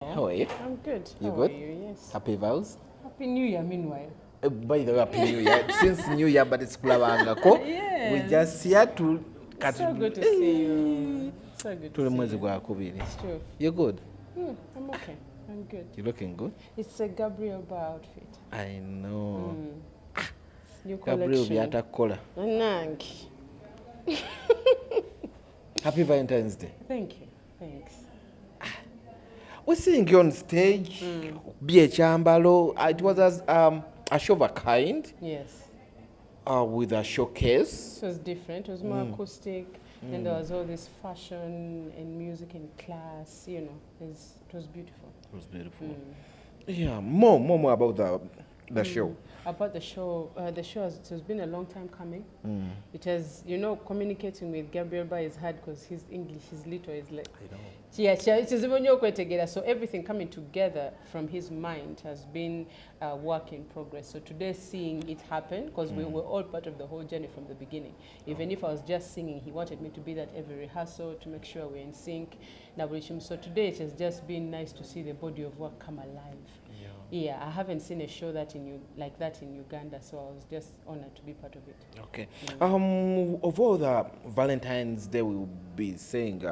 How are you? I'm good. You How good? are you? Yes. Happy vows? Happy New Year, meanwhile. By the way, Happy New Year. Since New Year, but it's kulabangako. Yes. We just here to So good to see you. So good to see mwezi you. gwa kubiri. It's true. You good? I'm okay. I'm good. You looking good? It's a Gabriel Bar outfit. I know. New Gabriel collection. byata kola. Nanki. Happy Valentine's Day. Thank you. Thanks. We're seeing you on stage. Be a chambalo. It was as a show of a kind. Yes. With a showcase. It was different. It was more acoustic. And there was all this fashion and music in class. You know, it was beautiful. It was beautiful. Yeah, more about the show. About the show it has been a long time coming. It has, communicating with Gabriel Ba is hard because his English is little. Is like, I know. So everything coming together from his mind has been a work in progress. So today, seeing it happen, because we were all part of the whole journey from the beginning. Even if I was just singing, he wanted me to be that every rehearsal to make sure we're in sync. So today, it has just been nice to see the body of work come alive. Yeah, I haven't seen a show like that in Uganda, so I was just honored to be part of it. Okay. Of all the Valentine's Day, we will be saying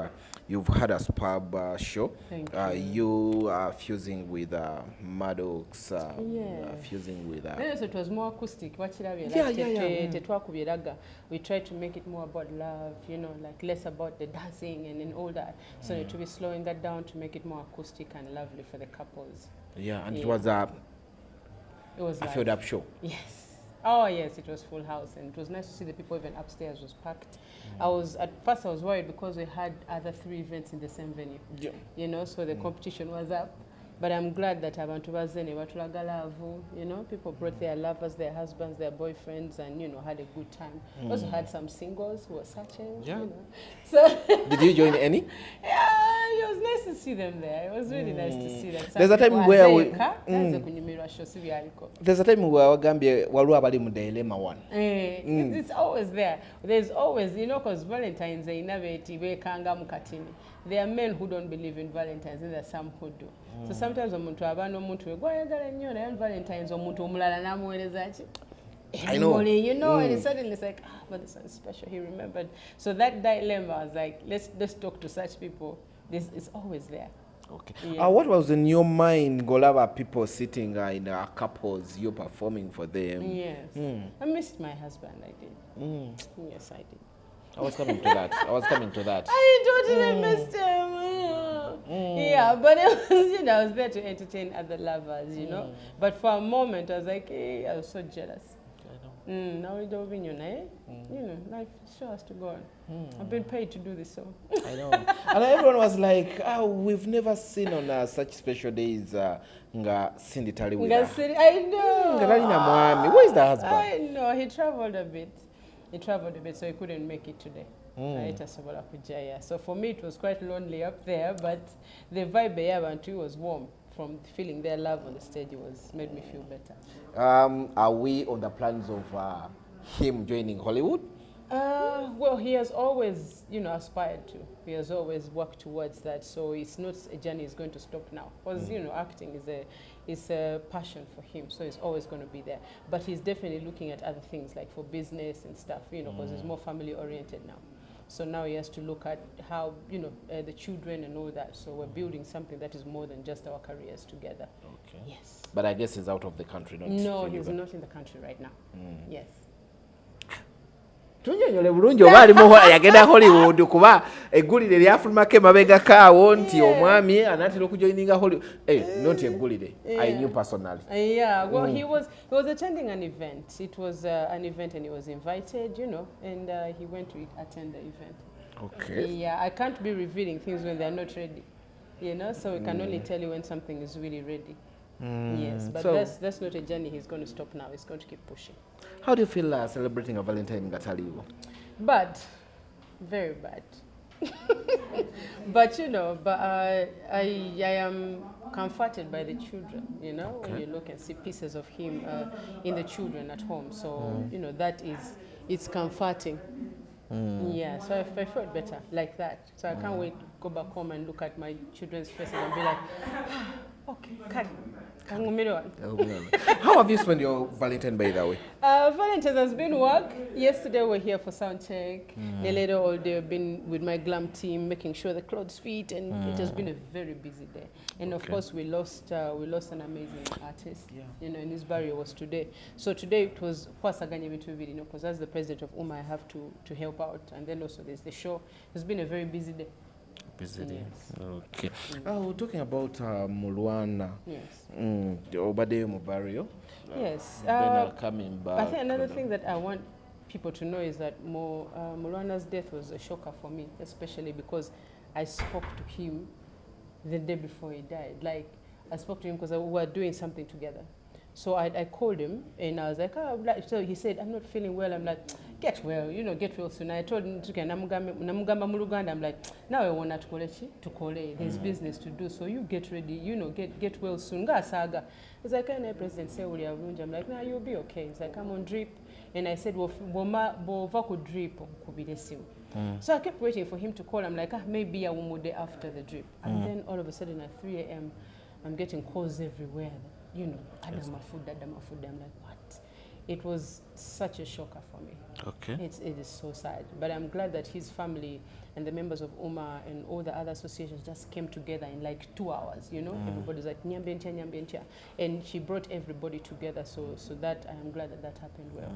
you've had a superb show. Thank you are fusing with Maddox, Yes. fusing with... So it was more acoustic. Yeah. We tried to make it more about love, like less about the dancing and all that. So to be slowing that down to make it more acoustic and lovely for the couples. Yeah, and it was a filled-up show. Yes. Oh, yes, it was full house, and it was nice to see the people even upstairs was packed. At first I was worried because we had other 3 events in the same venue. Yeah. So the competition was up. But I'm glad that abantu bazene batulagalavu, people brought their lovers, their husbands, their boyfriends, and had a good time. Also had some singles who were searching. Yeah. So did you join any? Yeah, it was nice to see them there. It was really nice to see them. There's a time where there's a time where Gambia walu abali mu dilemma one. It's always there. There's always, because Valentine's Day inabeti bekanga mukatini. There are men who don't believe in Valentine's, and there are some who do. So sometimes omuntu abano omuntu gwayagala nnyo naye Valentine's omuntu omulala namuweereza ki. I know. And suddenly it's like, but this is special. He remembered. So that dilemma, I was like, let's talk to such people. This is always there. Okay. Yeah. What was in your mind, Golava, people sitting in couples, you performing for them? Yes. I missed my husband, I did. Yes, I did. I was coming to that. I totally missed him. Yeah, but it was, I was there to entertain other lovers, But for a moment, I was like, hey, I was so jealous. Now we don't win, life sure has to go on. I've been paid to do this, so. I know. And everyone was like, we've never seen on such special days nga Cindy Tali with her. I know. Where is the husband? I know. He traveled a bit, so he couldn't make it today. So for me, it was quite lonely up there, but the vibe there was warm. From feeling their love on the stage, made me feel better. Are we on the plans of him joining Hollywood? Well, he has always, aspired to. He has always worked towards that. So it's not a journey he's going to stop now. Because, acting is a passion for him. So he's always going to be there. But he's definitely looking at other things, like for business and stuff, because he's more family oriented now. So now he has to look at how, the children and all that. So we're building something that is more than just our careers together. Okay. Yes. But I guess he's out of the country, not No, he's not in the country right now. Yes. Tunyonyole bulungi oba alimu yagenda Hollywood kuba eggulire lyafulumako emabega kaawo nti omwami anaatera okujoininga Hollywood. Not eggulire. I knew personally. Yeah, well, he was attending an event. It was an event and he was invited, and he went to attend the event. Okay. Yeah, I can't be revealing things when they're not ready, so we can only tell you when something is really ready. Yes, but that's not a journey he's going to stop now. He's going to keep pushing. How do you feel celebrating a Valentine in Gatalivo? Bad. Very bad. But, I am comforted by the children, when you look and see pieces of him in the children at home. So, it's comforting. Yeah, so I felt better like that. So I can't wait to go back home and look at my children's faces and be like, okay, cut. How have you spent your Valentine, by the way? Valentine's has been work. Yesterday we were here for sound check. The later all day I've been with my glam team, making sure the clothes fit, and it has been a very busy day. And of course we lost an amazing artist. You know, and his burial was today. So today it was because as the president of UMA I have to help out, and then also there's the show. It's been a very busy day. Yes. Okay. We're talking about Mulwana. Yes. Obade Mubario. Yes. Coming back. I think another thing that I want people to know is that Mulwana's death was a shocker for me, especially because I spoke to him the day before he died. Like, I spoke to him because we were doing something together. So I called him and I was like, so he said, I'm not feeling well. I'm like, get well, get well soon. I told him, namugamba muluganda. I'm like, now I want to call there's business to do. So you get ready, get well soon. Saga. He's like, can I president say, I'm like, no, you'll be okay. He's like, I'm on drip. And I said, well, drip. So I kept waiting for him to call. I'm like, maybe I will day after the drip. And then all of a sudden at 3 a.m., I'm getting calls everywhere. Adama food. I'm like, what? It was such a shocker for me. Okay. It is so sad. But I'm glad that his family and the members of UMA and all the other associations just came together in like 2 hours, Everybody's like, nyambentia. And she brought everybody together, so that I am glad that happened well.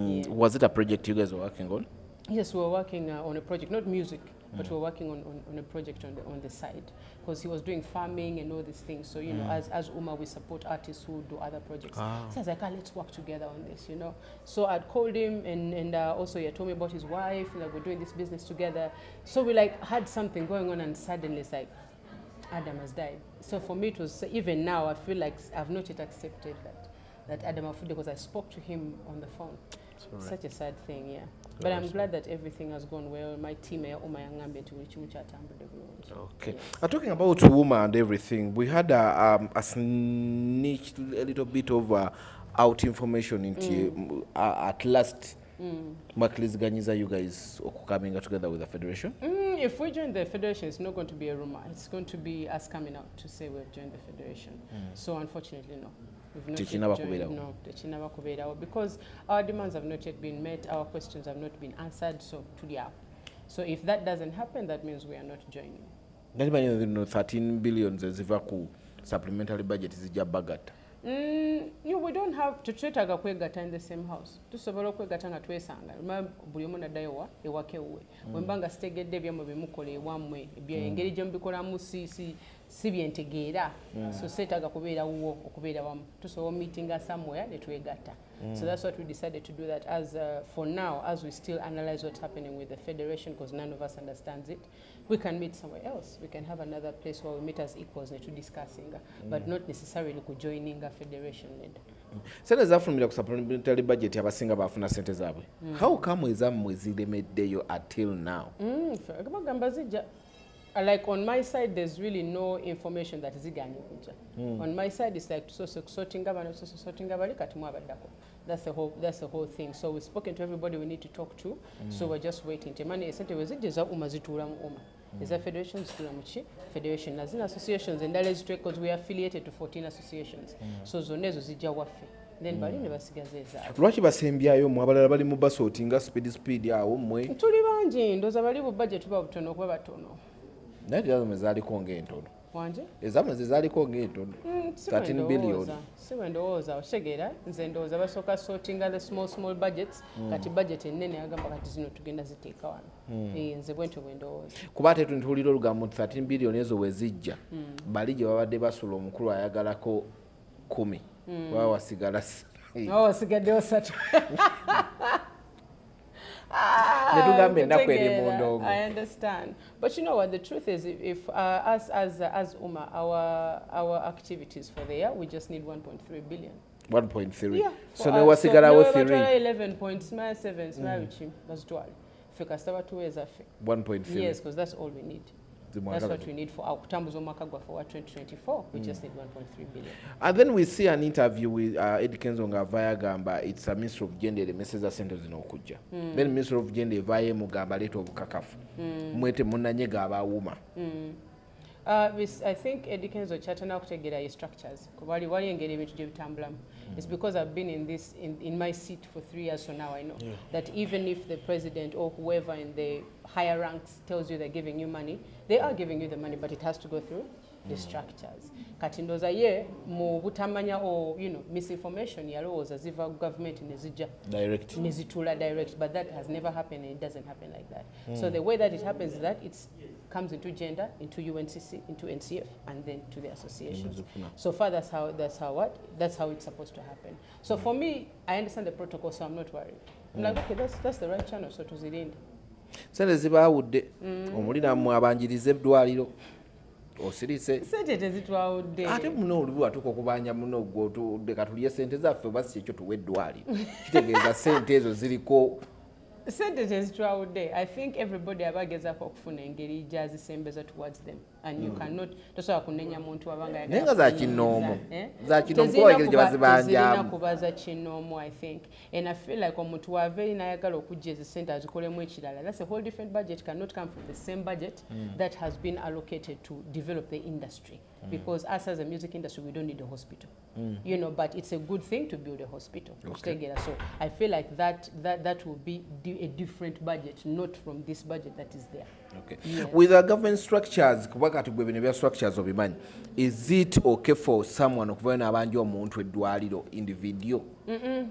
Yeah. Was it a project you guys were working on? Yes, we were working on a project, not music, but we were working on a project on the side, because he was doing farming and all these things. So, as UMA, we support artists who do other projects. So I was like, let's work together on this, So I'd called him, and also he had told me about his wife, like we're doing this business together. So we had something going on, and suddenly it's like, Adam has died. So for me, it was, even now, I feel like I've not yet accepted that Adam Afude, because I spoke to him on the phone. Such a sad thing, yeah. But I'm glad that everything has gone well. My team, okay. Yes. Talking about Uma and everything, we had a snitch, a little bit of out information into at last. Makilizganyiza you guys coming together with the federation? If we join the federation, it's not going to be a rumor. It's going to be us coming out to say we've joined the federation. So unfortunately, no. We've not yet joined, no, because our demands have not yet been met, our questions have not been answered, so So if that doesn't happen, that means we are not joining. 13 billion supplementary budget is bagata. We don't have to treat kwegata in the same house. Tusobola kwegata nga twesanga. Buli omu naddayo ewake uwe. Wembanga sitegedde byamwe bimukole ewamwe. Engeri gye mubikolamu si byentegeera. So seetaaga kubeera wuwo okubeera wamu. Tusobola meeting somewhere ne twegatta. So that's what we decided to do, that as for now, as we still analyze what's happening with the federation, because none of us understands it, we can meet somewhere else. We can have another place where we meet as equals to discussing, but not necessarily joining a federation. Sente zafulumira ku supplementary budget abasinga bafuna sente zaabwe. How come ezammwe ziremeddeyo until now? Like on my side, there's really no information that is iganye kuja. On my side, it's like sorting that's the whole thing. So we've spoken to everybody we need to talk to. So we're just waiting. Temani esente wezijeza umazitula mu is a federation zitulamuchi federation na zina associations and that because we are affiliated to 14 associations. So zonezo zijja waffe. Then bali ne basigaze ezaabwe. Lwaki basembyayo mu abalala bali mu basootinga speed awo mmwe? Tuli bangi ndoza bali bu budget ba butono kuba batono. Naye ezammwe zaaliko ng'entono. Wanje? Ezammwe zaaliko ng'entono. 13 billion. Siwe ndowooza otegeera nze ndowooza basooka sortinga the small budgets kati budget ennene agamba kati zino tugenda ziteeka wano. Nze bwentyo bwe ndowooza. Kuba ate tuwulira olugambo 13 billion ezo we zijja bali gye babadde basula omukulu ayagalako 10 baba wasigala wasigaddewo 3. I understand, but you know what the truth is, if us as UMA, our activities for the year, we just need 1.3 billion. 1.3. Yeah. So no wasigala wo 3. 11.7 smile 1.3. Yes, because that's all we need. That's what we need for our kutambuza omwaka gwaffe wa 2024. We just need 1.3 billion. And then we see an interview with Eddie Kenzo ngavaya gamba it's a Minister of Gender emeseza sente zino okujja. Then Minister of Gender evaye mugamba leeta obukakafu. Mwete munnanyega abaawuma. I think Eddie Kenzo chatana okutegeera ye structures. Wali engeri ebintu gye bitambulamu. It's because I've been in my seat for 3 years, so now I know that even if the president or whoever in the higher ranks tells you they're giving you money, they are giving you the money, but it has to go through the structures. Kati ndoza ye mu butamanya or misinformation yalowooza ziva government nezija direct nezitula direct, but that has never happened and it doesn't happen like that. So the way that it happens is that it comes into gender, into UNCC, into NCF, and then to the associations. So far that's how it's supposed to happen. So for me, I understand the protocol, so I'm not worried. I'm like, okay, that's the right channel, so tuzirinde. Sente zibaawudde omulina mmwe abanjiriza eddwaliro osirise sente tezitwawudde ate muno olubu atuuka okubanja muno gwe katulye sente zaffe basi ekyo tuwa eddwaliro kitegeeza sente ezo ziriko sente tezitwawudde. I think everybody abagezaako okufuna engeri gyazisembeza towards them and you cannot tosobola kunenya muntu abanga naye nga za kinoomo za kinoomo kuba gye bazibanjamu kuba za kinoomo. I think and I feel like omuntu wava eri n'ayagala okujja ezi sente azikolemu ekirala, that's a whole different budget, cannot come from the same budget that has been allocated to develop the industry. Because us as a music industry, we don't need a hospital, but it's a good thing to build a hospital. Okay. So I feel like that will be a different budget, not from this budget that is there. Okay. Yeah. With the government structures, structures of money, is it okay for someone okuvana abanjo omuntu eddwaliro individual?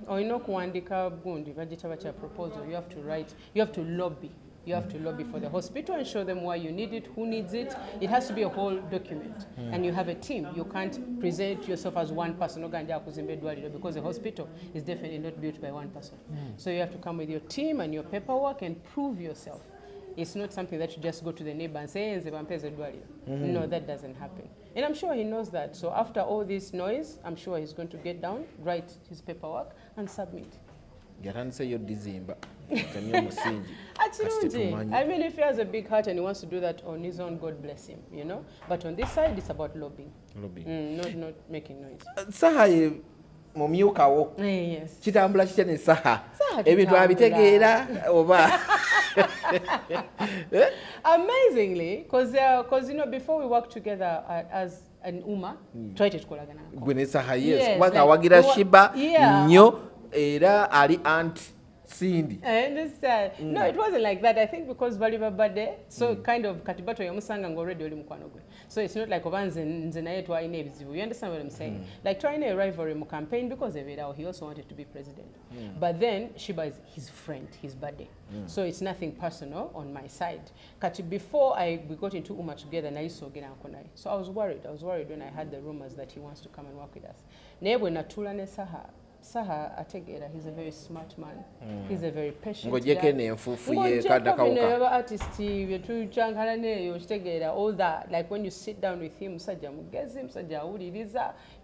Or kuwandika gundi bagita bacha proposal, you have to write, you have to lobby. You have to lobby for the hospital and show them why you need it, who needs it. It has to be a whole document. And you have a team. You can't present yourself as one person because a hospital is definitely not built by one person. So you have to come with your team and your paperwork and prove yourself. It's not something that you just go to the neighbor and say, no, that doesn't happen. And I'm sure he knows that. So after all this noise, I'm sure he's going to get down, write his paperwork, and submit. Say you're December. I mean, if he has a big heart and he wants to do that on his own, God bless him, But on this side, it's about lobbying. Not making noise. Saha mumyukawo. Yes. Kitambula kitya ne Saha. Ebintu abitegeera oba. Amazingly, because before we worked together as an try to Ekoragana. Gwe ne Saha, yes. Kubanga awagira Shiba nnyo era ali aunt Cindy. I understand. No, it wasn't like that. I think because Baliba Bade, so kind of Katibato Yamusanga already oli mukwanogwe. So it's not like Obanze Nzenaye to Ainebizibu. You understand what I'm saying? Like trying a rivalry mu campaign because of it, he also wanted to be president. But then Shiba is his friend, his buddy. So it's nothing personal on my side. Kati before we got into Uma together, so I was worried. I was worried when I heard the rumors that he wants to come and work with us. Nebo natula ne Saha ategera, he's a very smart man. He's a very patient guy. All that. Like when you sit down with him,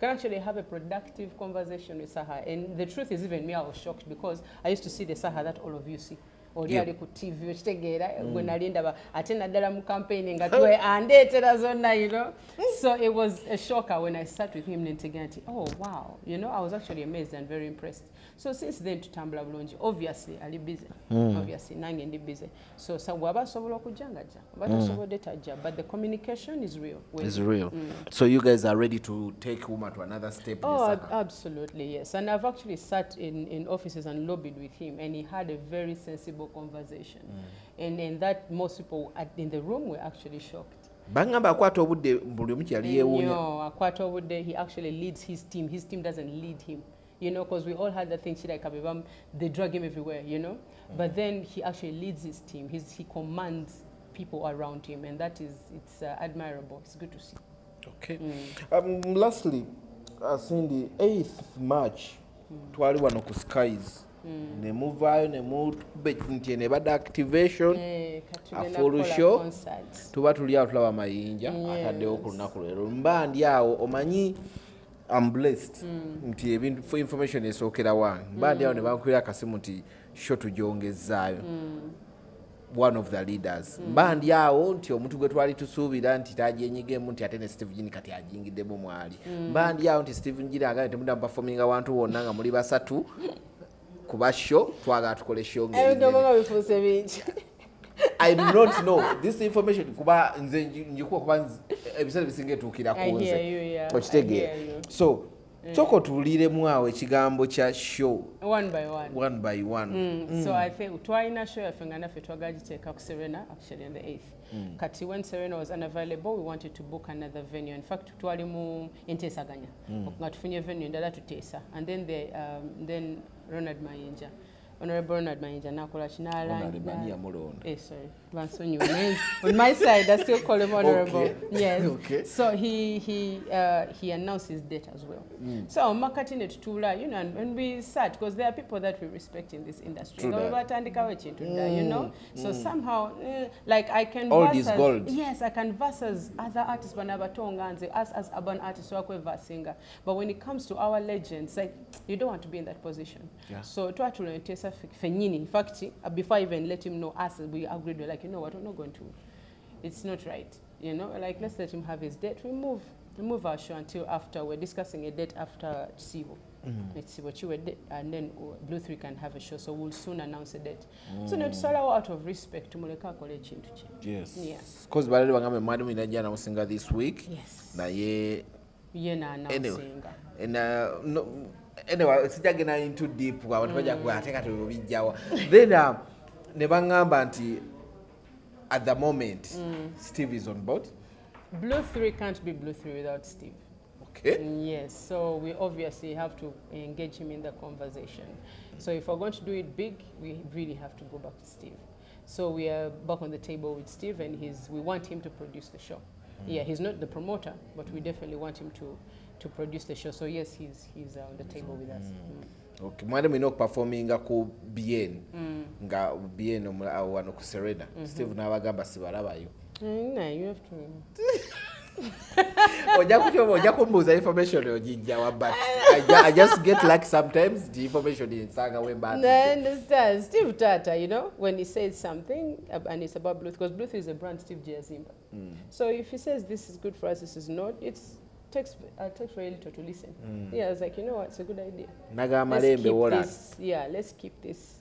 can actually have a productive conversation with Saha. And the truth is, even me, I was shocked because I used to see the Saha that all of you see. Oli ku TV okitegera gwe nali ndaba ate naddala mu campaign nga tuwe andeetera zonna, So it was a shocker when I sat with him nentegera nti oh wow, I was actually amazed and very impressed. So since then tutambula bulungi. Obviously ali busy. Obviously nange ndi busy. So bw'aba asobola okujja ng'ajja, oba tasobodde tajja, but the communication is real. It's real. So you guys are ready to take Uma to another step? Oh, absolutely, yes. And I've actually sat in offices and lobbied with him, and he had a very sensible conversation. And that most people in the room were actually shocked. Bangamba akwata obudde buli omu kyali yeewuunya. No, akwata obudde, he actually leads his team. His team doesn't lead him. Because we all had that thing, they drag him everywhere, But then he actually leads his team. He commands people around him, and it's admirable. It's good to see. Okay. Lastly, Cindy, 8th March, twali wano ku Skies. Ne muvaayo ne nti ne bada activation a full show tuba tuli awo tulaba amayinja ataddewo ku lunaku leero mba ndi awo omanyi I'm blessed nti ebintu for information esookera wange mba ndi awo ne bankwira akasimu nti show tugyongezaayo one of the leaders. Mba ndi awo nti omuntu gwe twali tusuubira nti tajenyigemu nti ate ne Steve Jini kati ajingiddemu mwali. Mba ndi awo nti Steve Jini agambye temudda performinga wantu wonna nga muli basatu kuba show twagala tukole show ngeri. I do not know this information kuba nze njikuwa kuba ebiseera bisinga etuukira ku nze. Okitegeera. So Toko tuliremu awo ekigambo kya show one by one. So I think twalina show yaffe naffe twagagiteeka ku Serena actually on the 8th. Kati when Serena was unavailable, we wanted to book another venue. In fact twali mu enteesaganya nga tufunye venue endala tuteesa, and then then Honorable Ronald Mayinja nakola kinalanga. Sorry. On my side, I still call him honorable. Okay. Yes. Okay. So he announced his date as well. So marketing it to you know, and we sat because there are people that we respect in this industry. You know. So somehow, like I can. All this gold. Yes, I can versus other artists, Banabatonga, us as urban artists, singer. But when it comes to our legends, like you don't want to be in that position. Yeah. So try to in fact, before I even let him know us, we agreed, we're like, you know what, we're not going to, it's not right, you know, like let's let him have his date. We move our show until after, we're discussing a date after Sivo. It's what you were, and then Blue 3 can have a show, so we'll soon announce a date. So not solo out of respect to Muleka College. Yes. Yes. Because by the way, I'm a madam in Nigeria announcing this week. Yes. Na ye. Announcing. And no. Anyway, sijagena into deep abantu bajja kwateka tubijjawa. Then ne bangamba nti at the moment Steve is on board. Blue 3 can't be Blue 3 without Steve. Okay. Yes, so we obviously have to engage him in the conversation. So if we're going to do it big, we really have to go back to Steve. So we are back on the table with Steve, and we want him to produce the show. Yeah, he's not the promoter, but we definitely want him to produce the show. So yes, he's on the table with us. Okay, mwalimu ino performinga ku BN nga BN wano ku Serena. Steve n'abagamba sibalabayo. No, you have to. Oja kumbuza information ojijjawa, but I just get like sometimes the information in Saga way back. I understand. Steve Tata, you know, when he says something and it's about Bluth, because Bluth is a brand Steve Jazimba. So if he says this is good for us, this is not, it takes very little to listen. Yeah, I was like, you know what, it's a good idea. Let's keep this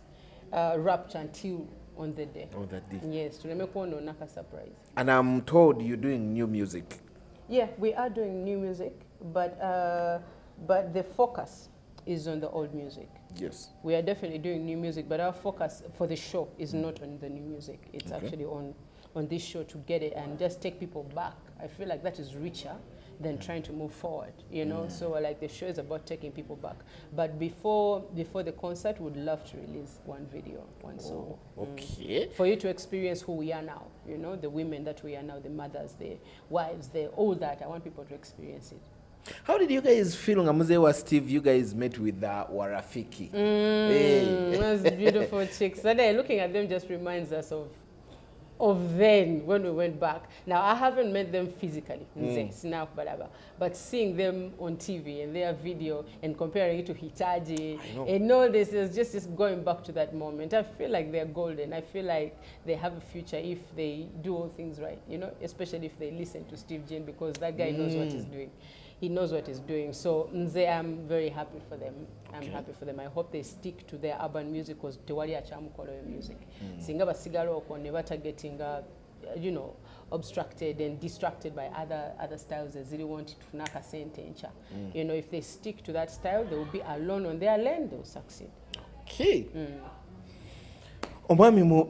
wrapped until on the day. On that day. Yes, to make one naka surprise. And I'm told you're doing new music. Yeah, we are doing new music, but the focus is on the old music. Yes. We are definitely doing new music, but our focus for the show is not on the new music. It's actually on this show to get it and just take people back. I feel like that is richer than trying to move forward, you know. So like the show is about taking people back. But before the concert, we'd love to release one video, one song. Okay. For you to experience who we are now, you know, the women that we are now, the mothers, the wives, all that. I want people to experience it. How did you guys feel Ngamuzewa Steve? You guys met with Warafiki. Hey. Those beautiful chicks. Looking at them just reminds us of then when we went back. Now I haven't met them physically, but seeing them on TV and their video and comparing it to Hitachi and all this is just going back to that moment. I feel like they're golden. I feel like they have a future if they do all things right, you know, especially if they listen to Steve Jane, because that guy knows what he's doing. He knows what he's doing. So I'm very happy for them. I'm happy for them. I hope they stick to their urban music, because tewali achamukolo music. Singa basigalo ko ne bata getting you know, obstructed and distracted by other styles. They really want to funaka sentencha. You know, if they stick to that style, they will be alone on their lane. They will succeed. Okay. Omwami mu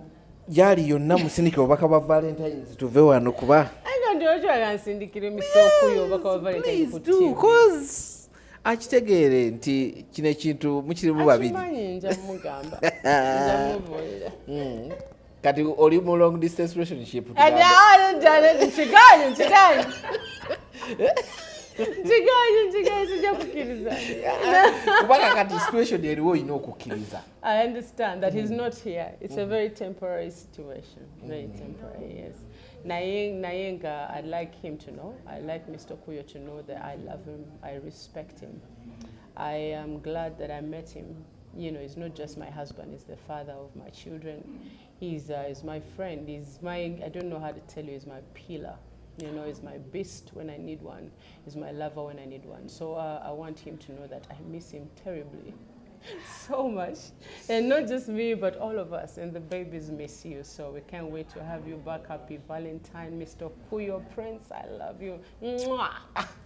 yali yonna musindike obaka ba Valentine's tuve wano kuba. Please do, cause akitegeere nti kino ekintu mukirimu babiri. Kati oli mu long distance relationship. I understand that he's not here. It's a very temporary situation. Very temporary, yes. Nayenga, I'd like him to know. I'd like Mr. Kuyo to know that I love him. I respect him. I am glad that I met him. You know, he's not just my husband, he's the father of my children. He's my friend. He's my, I don't know how to tell you, he's my pillar. You know, he's my beast when I need one. He's my lover when I need one. So I want him to know that I miss him terribly. So much. And not just me, but all of us. And the babies miss you. So we can't wait to have you back. Happy Valentine, Mr. Puyo Prince. I love you. Mwah!